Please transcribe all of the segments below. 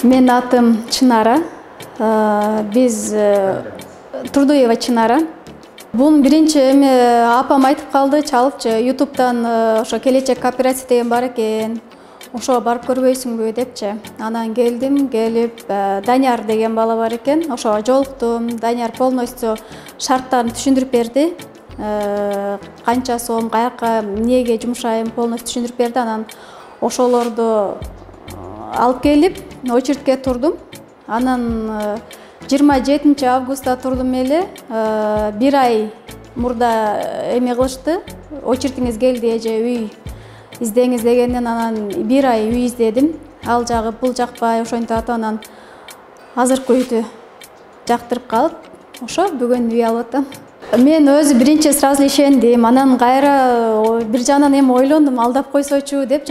Менин атым Чынара. Биз Турдуева Чынара. Бун биринчи апам айтып калды, чалыпчы YouTube'дан ошо келечек кооператив деген бар экен. Ошого барып көрбөйсүңбү депчи. Анан келип Данияр деген бала бар экен. Ошого жолуктум. Данияр полностью шарттарын түшүндүрүп берди. Канча сом, каяка, эмнеге жумшайм полностью түшүндүрүп берди. Анан ошолорду алып келип очередке турдум. Анан 27 августта турдум эле. Бир ай мурда эме кылышты. Очередиңиз келди эже үй издеңиз дегенден анан бир ай үй издедим. Ал жагы бул жакпай ошентип атып анан азыркы үйдү жактырып калып, ошо бүгүн үй алып атам. Мен өзү биринчи сразу ишендим. Анан кайра бир жагынан эми ойлондум, алдап койсочу деп.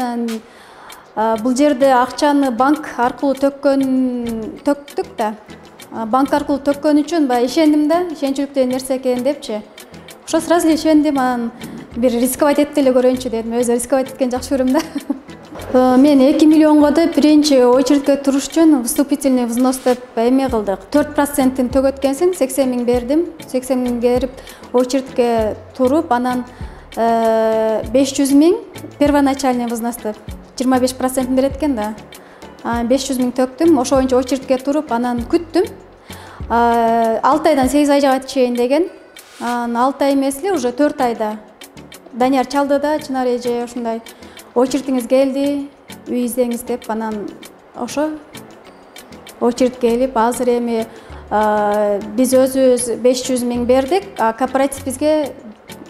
Бул жерде акчаны банк аркылуу төктүк да. Банк аркылуу төккөн үчүн баягы ишендим да, ишенчүлүктүү нерсе экен депчи. Ошо сразу ишендим, анан бир рисковать этип деле көрөйүнчү дедим. Өзү рисковать эткенди жакшы көрөм да. Мен 2 миллионго деп биринчи очередке туруш үчүн вступительный взнос деп эме кылдык. 4%-ин төгөткенсиң 80 миң бердим. 80 миң берип очередке туруп, анан 500 миң первоначальный взнос деп 25%-ин берет экен да. 500 миң төктүм. Ошо боюнча очередке туруп, анан күттүм. 6 айдан 8 айга чейин деген. 6 ай эмес эле, уже 4 айда Данияр чалды да, Чынар эже ушундай очередиңиз келди, үй издеңиз деп, анан ошо очередке келип, азыр эми биз өзүбүз 500 миң бердик, а кооператив бизге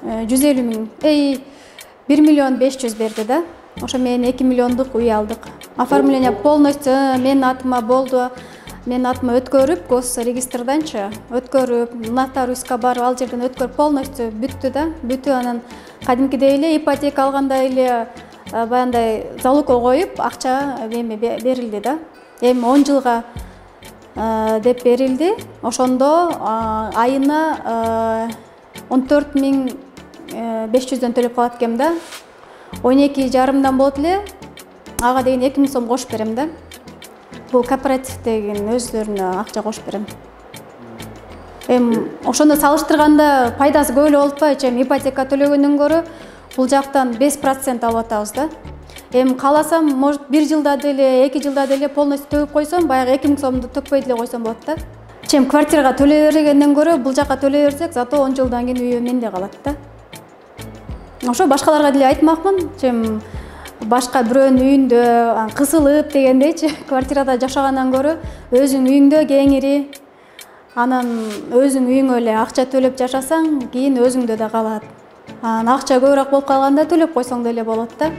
150 миң, 1 миллион 500 берди да. Ошо менен 2 миллиондук үй алдык. Оформление полностью менин атыма болду. Менин атыма өткөрүп, госрегистрданчы өткөрүп, нотариуска барып, ал жерден өткөрүп полностью бүттү да. Бүтүп анан кадимкидей эле ипотека алгандай эле баягындай залогко коюп, акча эме берилди да. Эми 10 жылга деп берилди. Ошондо айына 14 миң 500дөн төлөп калат экем да. 12,5 болот эле. Ага деген 2 миң сом кошуп берем да. Бул кооперативдегин өзлөрүнө акча кошуп берем. Ошондо салыштырганда пайдасы көп эле болуп атпайбы? Ипотека төлөгөндөн көрө бул жактан 5% алып атабыз да. Кааласам, может 1 жылда деле, 2 жылда деле полностью төгүп койсом, баягы 2 миң сомду төкпөй деле койсом болот да. Квартирага төлөй бергенден көрө бул жака төлөй берсек, зато 10 жылдан кийин үйү менде калат да. Ошо башкаларга деле айтмакмын. Башка бирөөнүн үйүндө кысылып дегендейчи, квартирада жашагандан көрө өзүң үйүңдө кеңири, анан өзүң үйүңө эле акча төлөп жашасаң, кийин өзүңдө да калат. Акча көбүрөөк болуп калганда төлөп койсоң деле болот да.